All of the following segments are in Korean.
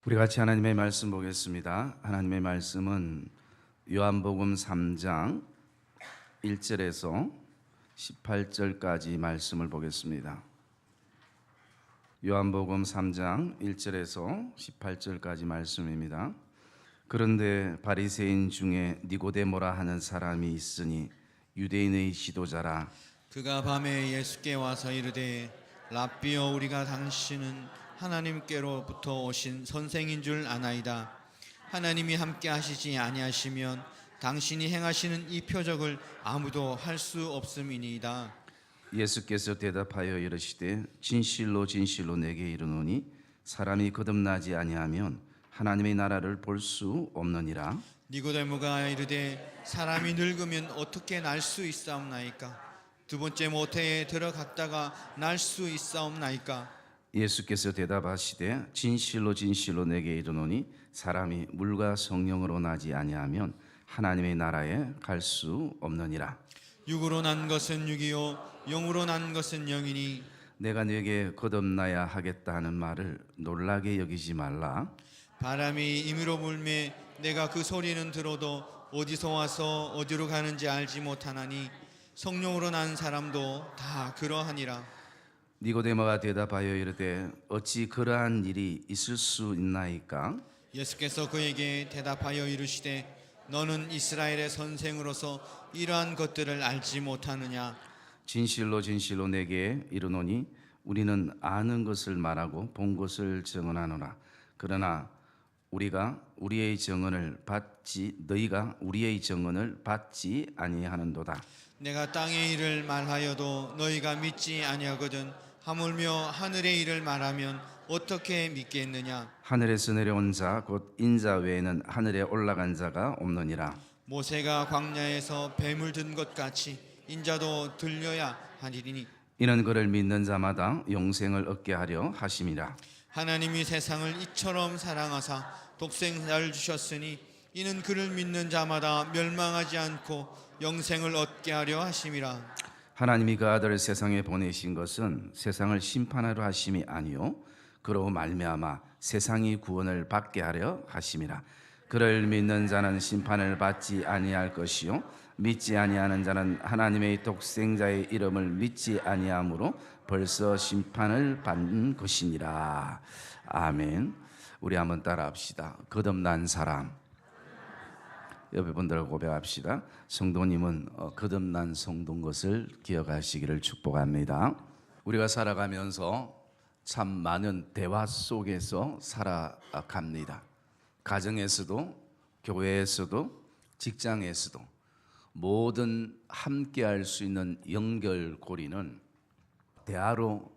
우리 같이 하나님의 말씀 보겠습니다. 하나님의 말씀은 요한복음 3장 1절에서 18절까지 말씀을 보겠습니다. 요한복음 3장 1절에서 18절까지 말씀입니다. 그런데 바리새인 중에 니고데모라 하는 사람이 있으니 유대인의 지도자라. 그가 밤에 예수께 와서 이르되 랍비여, 우리가 당신은 하나님께로부터 오신 선생인 줄 아나이다. 하나님이 함께 하시지 아니하시면 당신이 행하시는 이 표적을 아무도 할 수 없음이니이다. 예수께서 대답하여 이르시되 진실로 진실로 내게 이르노니 사람이 거듭나지 아니하면 하나님의 나라를 볼 수 없느니라. 니고데모가 이르되 사람이 늙으면 어떻게 날 수 있사옵나이까? 두 번째 모태에 들어갔다가 날 수 있사옵나이까? 예수께서 대답하시되 진실로 진실로 내게 이르노니 사람이 물과 성령으로 나지 아니하면 하나님의 나라에 갈 수 없느니라. 육으로 난 것은 육이요 영으로 난 것은 영이니 내가 네게 거듭나야 하겠다 하는 말을 놀라게 여기지 말라. 바람이 임의로 불매 내가 그 소리는 들어도 어디서 와서 어디로 가는지 알지 못하나니 성령으로 난 사람도 다 그러하니라. 니고데모가 대답하여 이르되 어찌 그러한 일이 있을 수 있나이까? 예수께서 그에게 대답하여 이르시되 너는 이스라엘의 선생으로서 이러한 것들을 알지 못하느냐? 진실로 진실로 내게 이르노니 우리는 아는 것을 말하고 본 것을 증언하노라. 그러나 너희가 우리의 증언을 받지 아니하는도다. 내가 땅의 일을 말하여도 너희가 믿지 아니하거든 하물며 하늘의 일을 말하면 어떻게 믿겠느냐? 하늘에서 내려온 자 곧 인자 외에는 하늘에 올라간 자가 없느니라. 모세가 광야에서 뱀을 든 것 같이 인자도 들려야 하리니 이는 그를 믿는 자마다 영생을 얻게 하려 하심이라. 하나님이 세상을 이처럼 사랑하사 독생자를 주셨으니 이는 그를 믿는 자마다 멸망하지 않고 영생을 얻게 하려 하심이라. 하나님이 그 아들을 세상에 보내신 것은 세상을 심판하려 하심이 아니요 그로 말미암아 세상이 구원을 받게 하려 하심이라. 그를 믿는 자는 심판을 받지 아니할 것이요 믿지 아니하는 자는 하나님의 독생자의 이름을 믿지 아니하므로 벌써 심판을 받는 것이니라. 아멘. 우리 한번 따라합시다. 거듭난 사람. 옆에 분들하고 고백합시다. 성도님은 거듭난 성도인 것을 기억하시기를 축복합니다. 우리가 살아가면서 참 많은 대화 속에서 살아갑니다. 가정에서도 교회에서도 직장에서도 모든 함께할 수 있는 연결고리는 대화로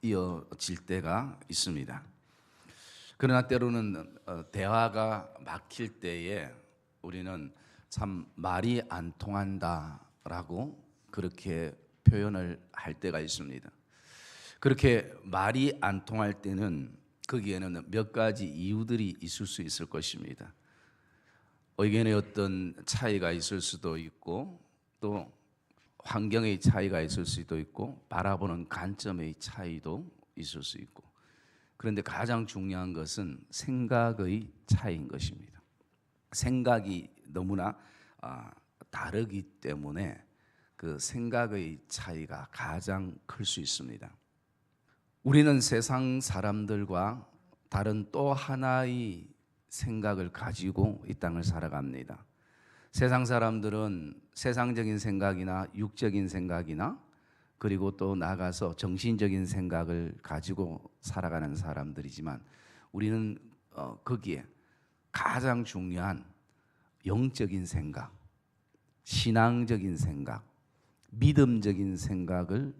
이어질 때가 있습니다. 그러나 때로는 대화가 막힐 때에 우리는 참 말이 안 통한다라고 그렇게 표현을 할 때가 있습니다. 그렇게 말이 안 통할 때는 거기에는 몇 가지 이유들이 있을 수 있을 것입니다. 의견의 어떤 차이가 있을 수도 있고 또 환경의 차이가 있을 수도 있고 바라보는 관점의 차이도 있을 수 있고, 그런데 가장 중요한 것은 생각의 차이인 것입니다. 생각이 너무나 다르기 때문에 그 생각의 차이가 가장 클 수 있습니다. 우리는 세상 사람들과 다른 또 하나의 생각을 가지고 이 땅을 살아갑니다. 세상 사람들은 세상적인 생각이나 육적인 생각이나 그리고 또 나가서 정신적인 생각을 가지고 살아가는 사람들이지만 우리는 거기에 가장 중요한 영적인 생각, 신앙적인 생각, 믿음적인 생각을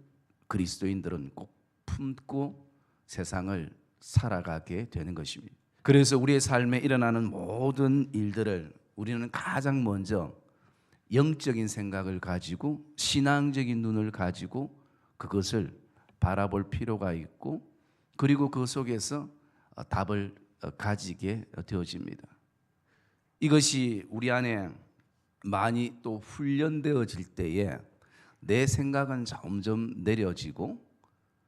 그리스도인들은 꼭 품고 세상을 살아가게 되는 것입니다. 그래서 우리의 삶에 일어나는 모든 일들을 우리는 가장 먼저 영적인 생각을 가지고 신앙적인 눈을 가지고 그것을 바라볼 필요가 있고, 그리고 그 속에서 답을 가지게 되어집니다. 이것이 우리 안에 많이 또 훈련되어질 때에 내 생각은 점점 내려지고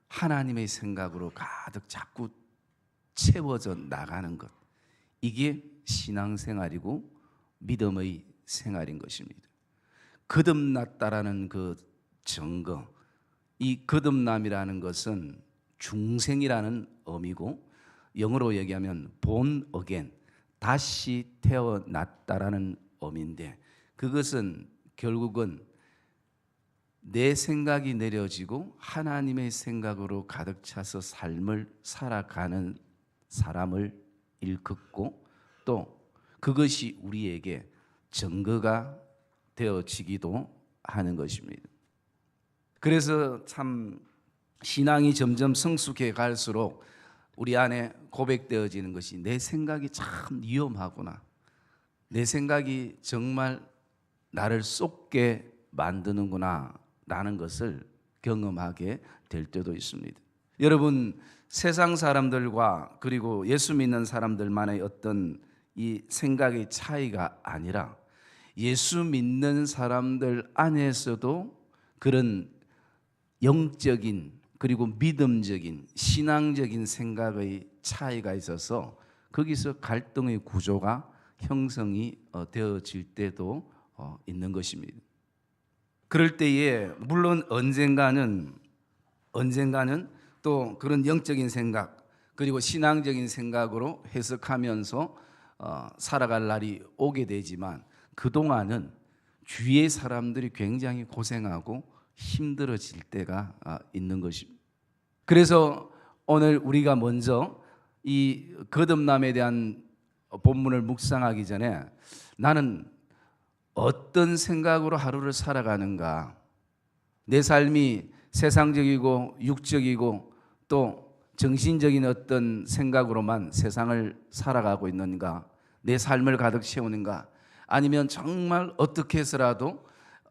하나님의 생각으로 가득 자꾸 채워져 나가는 것, 이게 신앙생활이고 믿음의 생활인 것입니다. 거듭났다라는 그 증거, 이 거듭남이라는 것은 중생이라는 의미고, 영어로 얘기하면 born again, 다시 태어났다라는 의미인데, 그것은 결국은 내 생각이 내려지고 하나님의 생각으로 가득 차서 삶을 살아가는 사람을 일컫고, 또 그것이 우리에게 증거가 되어지기도 하는 것입니다. 그래서 참 신앙이 점점 성숙해 갈수록 우리 안에 고백되어지는 것이, 내 생각이 참 위험하구나, 내 생각이 정말 나를 쏟게 만드는구나 라는 것을 경험하게 될 때도 있습니다. 여러분, 세상 사람들과 그리고 예수 믿는 사람들만의 어떤 이 생각의 차이가 아니라, 예수 믿는 사람들 안에서도 그런 영적인 그리고 믿음적인 신앙적인 생각의 차이가 있어서 거기서 갈등의 구조가 형성이 되어질 때도 있는 것입니다. 그럴 때에 물론 언젠가는 또 그런 영적인 생각 그리고 신앙적인 생각으로 해석하면서 살아갈 날이 오게 되지만, 그동안은 주위의 사람들이 굉장히 고생하고 힘들어질 때가 있는 것입니다. 그래서 오늘 우리가 먼저 이 거듭남에 대한 본문을 묵상하기 전에, 나는 어떤 생각으로 하루를 살아가는가, 내 삶이 세상적이고 육적이고 또 정신적인 어떤 생각으로만 세상을 살아가고 있는가, 내 삶을 가득 채우는가, 아니면 정말 어떻게 해서라도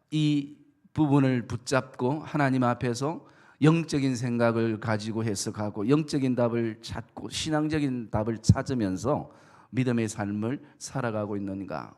이 부분을 붙잡고 하나님 앞에서 영적인 생각을 가지고 해석하고 영적인 답을 찾고 신앙적인 답을 찾으면서 믿음의 삶을 살아가고 있는가.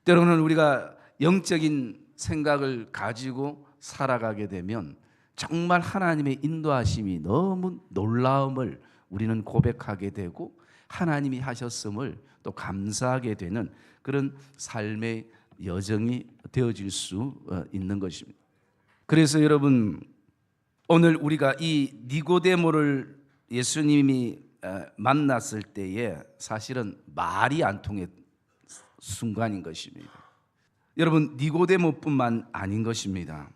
때로는 우리가 영적인 생각을 가지고 살아가게 되면 정말 하나님의 인도하심이 너무 놀라움을 우리는 고백하게 되고, 하나님이 하셨음을 또 감사하게 되는 그런 삶의 여정이 되어질 수 있는 것입니다. 그래서 여러분, 오늘 우리가 이 니고데모를 예수님이 만났을 때에 사실은 말이 안 통했 순간인 것입니다. 여러분, 니고데모뿐만 아닌 것입니다.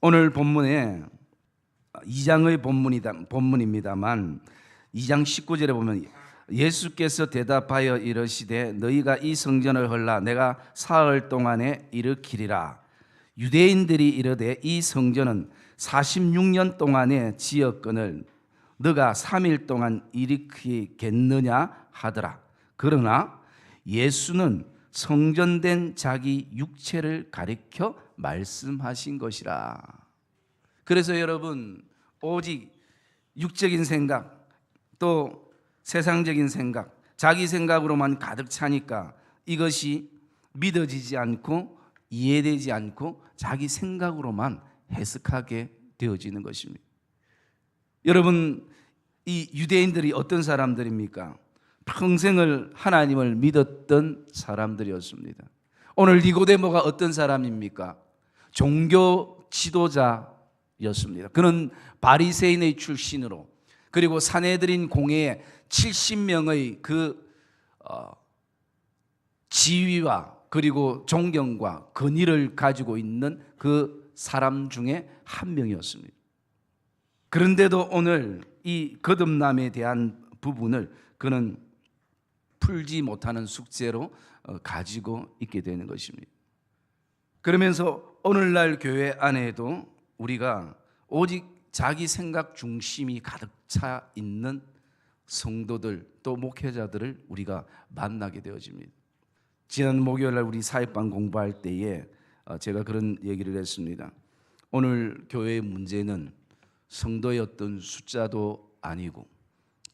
오늘 본문에 2장의 본문입니다만 2장 19절에 보면, 예수께서 대답하여 이르시되 너희가 이 성전을 헐라 내가 사흘 동안에 일으키리라. 유대인들이 이르되 이 성전은 46년 동안에 지었거늘 너가 3일 동안 일으키겠느냐 하더라. 그러나 예수는 성전된 자기 육체를 가리켜 말씀하신 것이라. 그래서 여러분, 오직 육적인 생각 또 세상적인 생각, 자기 생각으로만 가득 차니까 이것이 믿어지지 않고 이해되지 않고 자기 생각으로만 해석하게 되어지는 것입니다. 여러분, 이 유대인들이 어떤 사람들입니까? 평생을 하나님을 믿었던 사람들이었습니다. 오늘 니고데모가 어떤 사람입니까? 종교 지도자였습니다. 그는 바리새인의 출신으로, 그리고 산헤드린 공회에 70명의 그 지위와 그리고 존경과 권위를 가지고 있는 그 사람 중에 한 명이었습니다. 그런데도 오늘 이 거듭남에 대한 부분을 그는 풀지 못하는 숙제로 가지고 있게 되는 것입니다. 그러면서 오늘날 교회 안에도 우리가 오직 자기 생각 중심이 가득 차 있는 성도들 또 목회자들을 우리가 만나게 되어집니다. 지난 목요일날 우리 사역방 공부할 때에 제가 그런 얘기를 했습니다. 오늘 교회의 문제는 성도의 어떤 숫자도 아니고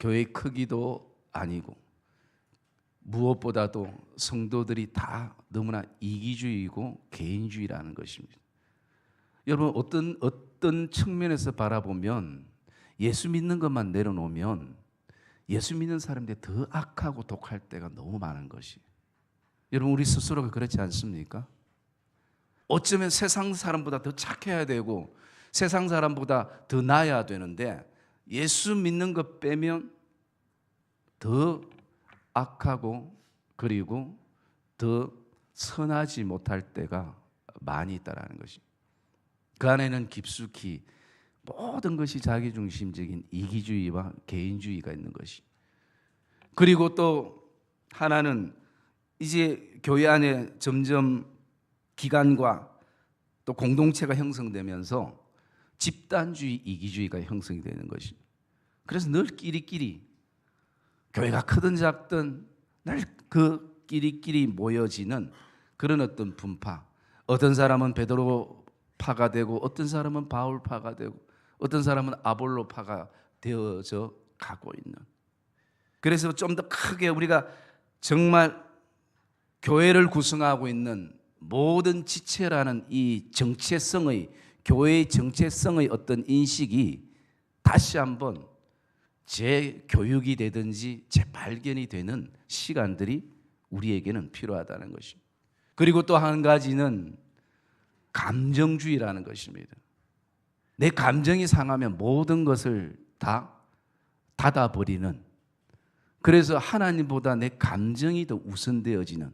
교회의 크기도 아니고, 무엇보다도 성도들이 다 너무나 이기주의이고 개인주의라는 것입니다. 여러분, 어떤 측면에서 바라보면 예수 믿는 것만 내려놓으면 예수 믿는 사람들이 더 악하고 독할 때가 너무 많은 것이. 여러분, 우리 스스로가 그렇지 않습니까? 어쩌면 세상 사람보다 더 착해야 되고 세상 사람보다 더 나아야 되는데 예수 믿는 것 빼면 더 악하고 그리고 더 선하지 못할 때가 많이 있다는 것이. 그 안에는 깊숙이 모든 것이 자기중심적인 이기주의와 개인주의가 있는 것이. 그리고 또 하나는 이제 교회 안에 점점 기관과 또 공동체가 형성되면서 집단주의, 이기주의가 형성이 되는 것이. 그래서 늘 끼리끼리 교회가 크든 작든 늘 그 끼리끼리 모여지는 그런 어떤 분파. 어떤 사람은 베드로 파가 되고 어떤 사람은 바울 파가 되고 어떤 사람은 아볼로 파가 되어져 가고 있는. 그래서 좀 더 크게 우리가 정말 교회를 구성하고 있는 모든 지체라는 이 정체성의, 교회의 정체성의 어떤 인식이 다시 한번 재교육이 되든지 재발견이 되는 시간들이 우리에게는 필요하다는 것입니다. 그리고 또 한 가지는 감정주의라는 것입니다. 내 감정이 상하면 모든 것을 다 닫아버리는, 그래서 하나님보다 내 감정이 더 우선되어지는.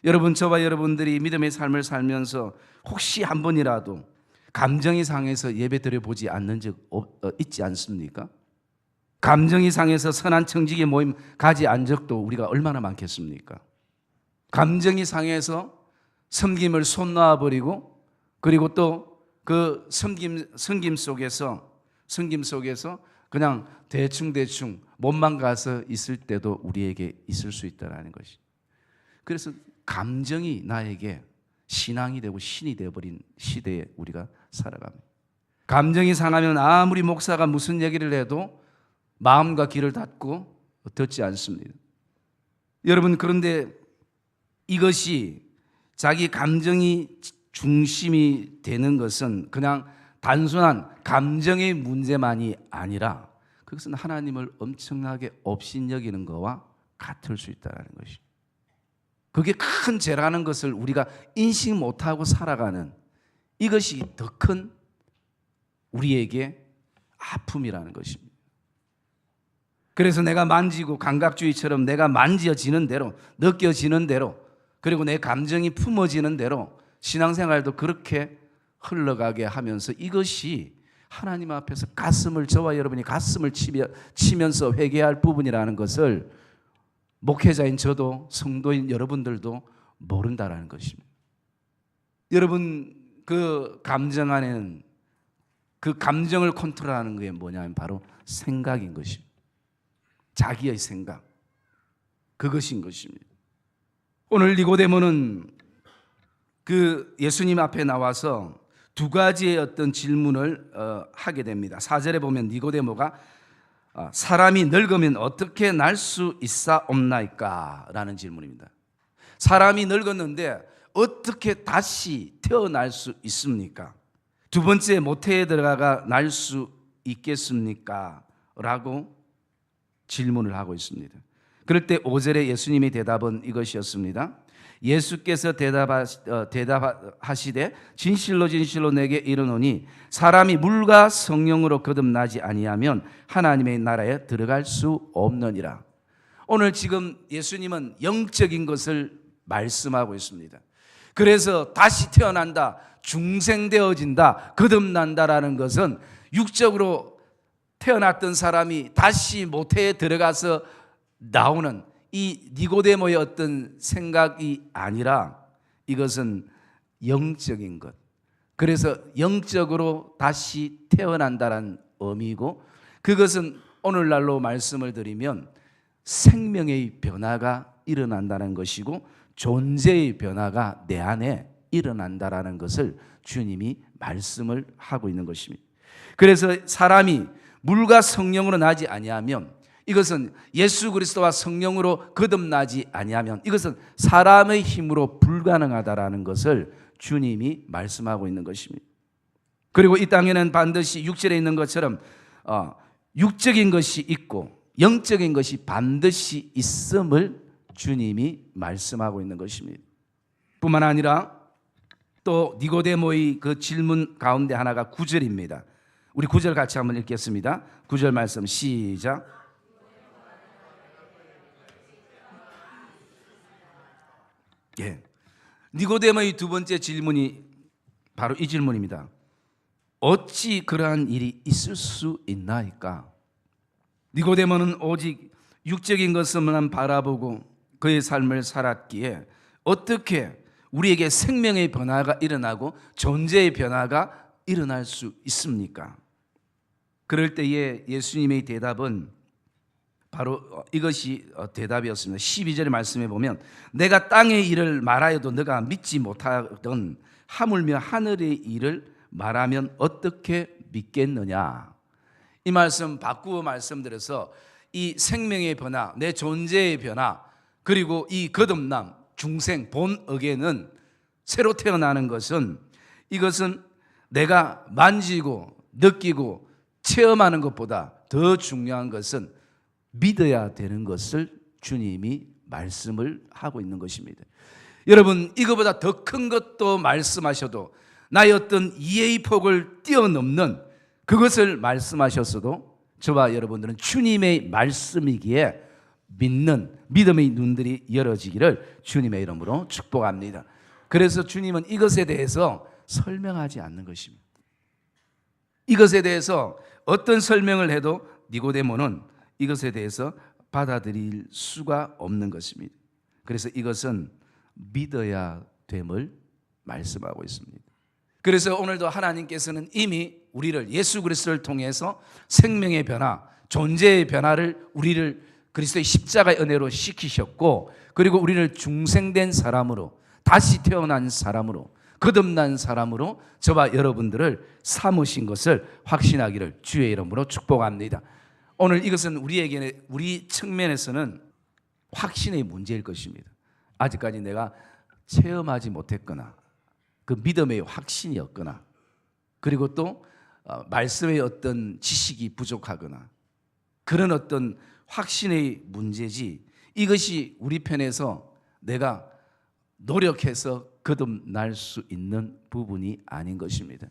여러분, 저와 여러분들이 믿음의 삶을 살면서 혹시 한 번이라도 감정이 상해서 예배 드려보지 않는 적 있지 않습니까? 감정이 상해서 선한 청지기 모임 가지 않은 적도 우리가 얼마나 많겠습니까? 감정이 상해서 섬김을 손 놔버리고 그리고 또 그 섬김 속에서 그냥 대충 몸만 가서 있을 때도 우리에게 있을 수 있다는 것이. 그래서 감정이 나에게 신앙이 되고 신이 되어버린 시대에 우리가 살아갑니다. 감정이 상하면 아무리 목사가 무슨 얘기를 해도 마음과 귀를 닫고 듣지 않습니다. 여러분, 그런데 이것이 자기 감정이 중심이 되는 것은 그냥 단순한 감정의 문제만이 아니라 그것은 하나님을 엄청나게 업신여기는 것과 같을 수 있다는 것이. 그게 큰 죄라는 것을 우리가 인식 못하고 살아가는 이것이 더 큰 우리에게 아픔이라는 것입니다. 그래서 내가 만지고 감각주의처럼 내가 만져지는 대로, 느껴지는 대로, 그리고 내 감정이 품어지는 대로 신앙생활도 그렇게 흘러가게 하면서 이것이 하나님 앞에서 저와 여러분이 가슴을 치면서 회개할 부분이라는 것을 목회자인 저도 성도인 여러분들도 모른다라는 것입니다. 여러분, 그 감정 안에는 그 감정을 컨트롤하는 게 뭐냐면 바로 생각인 것입니다. 자기의 생각, 그것인 것입니다. 오늘 니고데모는 그 예수님 앞에 나와서 두 가지의 어떤 질문을 하게 됩니다. 4절에 보면 니고데모가 사람이 늙으면 어떻게 날 수 있사옵나이까? 라는 질문입니다. 사람이 늙었는데 어떻게 다시 태어날 수 있습니까? 두 번째, 모태에 들어가 날 수 있겠습니까? 라고 질문을 하고 있습니다. 그럴 때 5절에 예수님의 대답은 이것이었습니다. 예수께서 대답하시되 진실로 내게 이르노니 사람이 물과 성령으로 거듭나지 아니하면 하나님의 나라에 들어갈 수 없느니라. 오늘 지금 예수님은 영적인 것을 말씀하고 있습니다. 그래서 다시 태어난다, 중생되어진다, 거듭난다라는 것은 육적으로 태어났던 사람이 다시 모태에 들어가서 나오는 이 니고데모의 어떤 생각이 아니라 이것은 영적인 것. 그래서 영적으로 다시 태어난다는 의미고, 그것은 오늘날로 말씀을 드리면 생명의 변화가 일어난다는 것이고 존재의 변화가 내 안에 일어난다라는 것을 주님이 말씀을 하고 있는 것입니다. 그래서 사람이 물과 성령으로 나지 아니하면, 이것은 예수 그리스도와 성령으로 거듭나지 아니하면 이것은 사람의 힘으로 불가능하다라는 것을 주님이 말씀하고 있는 것입니다. 그리고 이 땅에는 반드시 6절에 있는 것처럼 육적인 것이 있고 영적인 것이 반드시 있음을 주님이 말씀하고 있는 것입니다. 뿐만 아니라 또 니고데모의 그 질문 가운데 하나가 9절입니다. 우리 9절 같이 한번 읽겠습니다. 9절 말씀 시작. 예. 니고데모의 두 번째 질문이 바로 이 질문입니다. 어찌 그러한 일이 있을 수 있나이까? 니고데모는 오직 육적인 것만 바라보고 그의 삶을 살았기에 어떻게 우리에게 생명의 변화가 일어나고 존재의 변화가 일어날 수 있습니까? 그럴 때에 예수님의 대답은 바로 이것이 대답이었습니다. 12절의 말씀에 보면 내가 땅의 일을 말하여도 너가 믿지 못하던 하물며 하늘의 일을 말하면 어떻게 믿겠느냐. 이 말씀 바꾸어 말씀드려서 이 생명의 변화, 내 존재의 변화, 그리고 이 거듭남, 중생, 본어게는 새로 태어나는 것은 이것은 내가 만지고 느끼고 체험하는 것보다 더 중요한 것은 믿어야 되는 것을 주님이 말씀을 하고 있는 것입니다. 여러분, 이거보다 더 큰 것도 말씀하셔도 나의 어떤 이해의 폭을 뛰어넘는 그것을 말씀하셨어도 저와 여러분들은 주님의 말씀이기에 믿는 믿음의 눈들이 열어지기를 주님의 이름으로 축복합니다. 그래서 주님은 이것에 대해서 설명하지 않는 것입니다. 이것에 대해서 어떤 설명을 해도 니고데모는 이것에 대해서 받아들일 수가 없는 것입니다. 그래서 이것은 믿어야 됨을 말씀하고 있습니다. 그래서 오늘도 하나님께서는 이미 우리를 예수 그리스도를 통해서 생명의 변화, 존재의 변화를 우리를 그리스도의 십자가의 은혜로 시키셨고, 그리고 우리를 중생된 사람으로, 다시 태어난 사람으로, 거듭난 사람으로 저와 여러분들을 삼으신 것을 확신하기를 주의 이름으로 축복합니다. 오늘 이것은 우리에게, 우리 측면에서는 확신의 문제일 것입니다. 아직까지 내가 체험하지 못했거나 그 믿음의 확신이 없거나, 그리고 또 말씀의 어떤 지식이 부족하거나 그런 어떤 확신의 문제지, 이것이 우리 편에서 내가 노력해서 거듭날 수 있는 부분이 아닌 것입니다.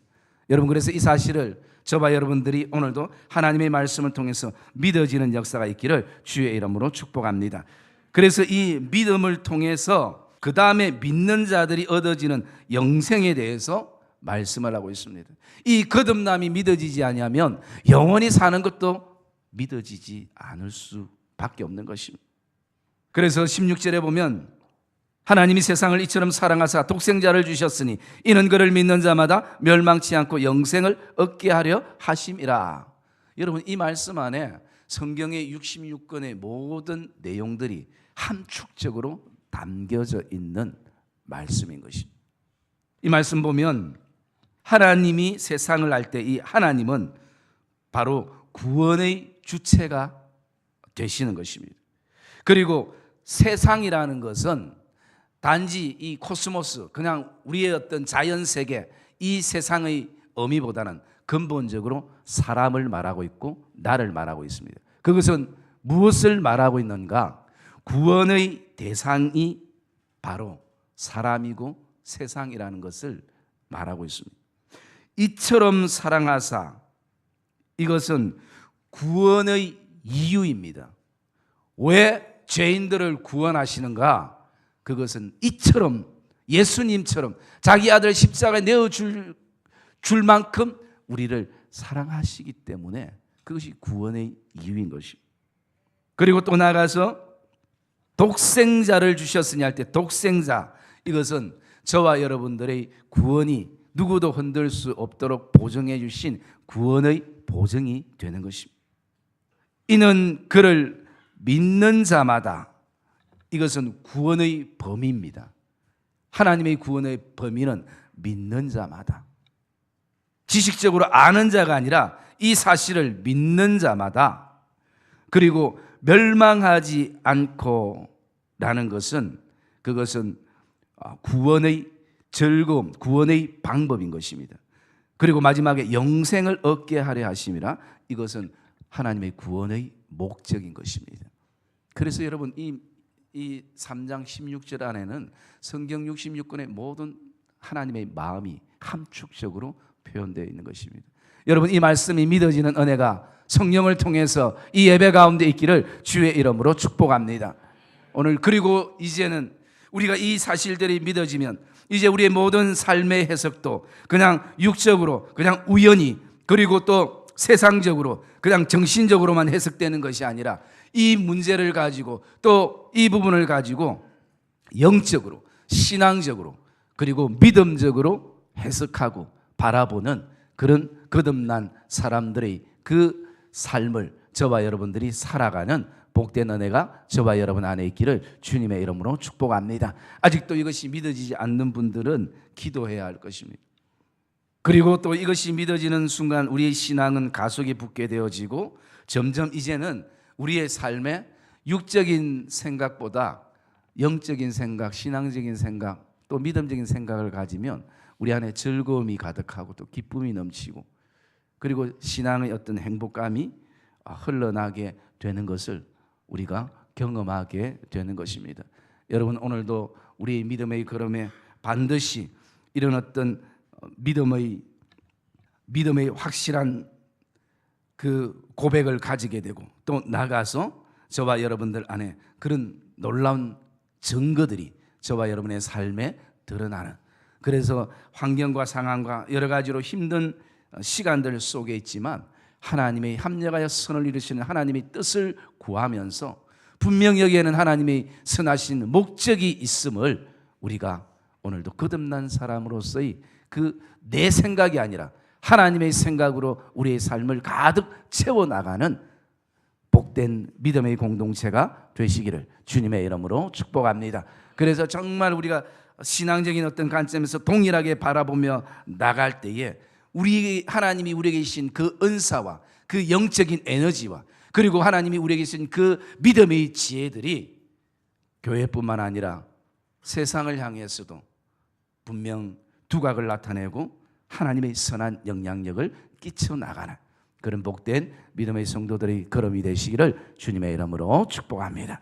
여러분, 그래서 이 사실을 저와 여러분들이 오늘도 하나님의 말씀을 통해서 믿어지는 역사가 있기를 주의 이름으로 축복합니다. 그래서 이 믿음을 통해서 그 다음에 믿는 자들이 얻어지는 영생에 대해서 말씀을 하고 있습니다. 이 거듭남이 믿어지지 않으면 영원히 사는 것도 믿어지지 않을 수밖에 없는 것입니다. 그래서 16절에 보면 하나님이 세상을 이처럼 사랑하사 독생자를 주셨으니 이는 그를 믿는 자마다 멸망치 않고 영생을 얻게 하려 하심이라. 여러분, 이 말씀 안에 성경의 66권의 모든 내용들이 함축적으로 담겨져 있는 말씀인 것입니다. 이 말씀 보면 하나님이 세상을 할 때 이 하나님은 바로 구원의 주체가 되시는 것입니다. 그리고 세상이라는 것은 단지 이 코스모스, 그냥 우리의 어떤 자연세계, 이 세상의 의미보다는 근본적으로 사람을 말하고 있고 나를 말하고 있습니다. 그것은 무엇을 말하고 있는가? 구원의 대상이 바로 사람이고 세상이라는 것을 말하고 있습니다. 이처럼 사랑하사, 이것은 구원의 이유입니다. 왜 죄인들을 구원하시는가? 그것은 이처럼, 예수님처럼 자기 아들 십자가에 내어줄 만큼 우리를 사랑하시기 때문에 그것이 구원의 이유인 것입니다. 그리고 또 나아가서 독생자를 주셨으니 할 때 독생자, 이것은 저와 여러분들의 구원이 누구도 흔들 수 없도록 보증해 주신 구원의 보증이 되는 것입니다. 이는 그를 믿는 자마다, 이것은 구원의 범위입니다. 하나님의 구원의 범위는 믿는 자마다, 지식적으로 아는 자가 아니라 이 사실을 믿는 자마다, 그리고 멸망하지 않고 라는 것은 그것은 구원의 즐거움, 구원의 방법인 것입니다. 그리고 마지막에 영생을 얻게 하려 하심이라, 이것은 하나님의 구원의 목적인 것입니다. 그래서 여러분 이 3장 16절 안에는 성경 66권의 모든 하나님의 마음이 함축적으로 표현되어 있는 것입니다. 여러분 이 말씀이 믿어지는 은혜가 성령을 통해서 이 예배 가운데 있기를 주의 이름으로 축복합니다. 오늘 그리고 이제는 우리가 이 사실들이 믿어지면 이제 우리의 모든 삶의 해석도 그냥 육적으로 그냥 우연히 그리고 또 세상적으로 그냥 정신적으로만 해석되는 것이 아니라 이 문제를 가지고 또 이 부분을 가지고 영적으로 신앙적으로 그리고 믿음적으로 해석하고 바라보는 그런 거듭난 사람들의 그 삶을 저와 여러분들이 살아가는 복된 은혜가 저와 여러분 안에 있기를 주님의 이름으로 축복합니다. 아직도 이것이 믿어지지 않는 분들은 기도해야 할 것입니다. 그리고 또 이것이 믿어지는 순간 우리의 신앙은 가속이 붙게 되어지고 점점 이제는 우리의 삶에 육적인 생각보다 영적인 생각, 신앙적인 생각, 또 믿음적인 생각을 가지면 우리 안에 즐거움이 가득하고 또 기쁨이 넘치고 그리고 신앙의 어떤 행복감이 흘러나게 되는 것을 우리가 경험하게 되는 것입니다. 여러분 오늘도 우리의 믿음의 걸음에 반드시 이런 어떤 믿음의 확실한 그 고백을 가지게 되고 또 나가서 저와 여러분들 안에 그런 놀라운 증거들이 저와 여러분의 삶에 드러나는, 그래서 환경과 상황과 여러 가지로 힘든 시간들 속에 있지만 하나님의 합력하여 선을 이루시는 하나님의 뜻을 구하면서 분명 여기에는 하나님의 선하신 목적이 있음을 우리가 오늘도 거듭난 사람으로서의 그 내 생각이 아니라 하나님의 생각으로 우리의 삶을 가득 채워나가는 복된 믿음의 공동체가 되시기를 주님의 이름으로 축복합니다. 그래서 정말 우리가 신앙적인 어떤 관점에서 동일하게 바라보며 나갈 때에 우리 하나님이 우리에게 주신 그 은사와 그 영적인 에너지와 그리고 하나님이 우리에게 주신 그 믿음의 지혜들이 교회뿐만 아니라 세상을 향해서도 분명 두각을 나타내고 하나님의 선한 영향력을 끼쳐나가는 그런 복된 믿음의 성도들의 걸음이 되시기를 주님의 이름으로 축복합니다.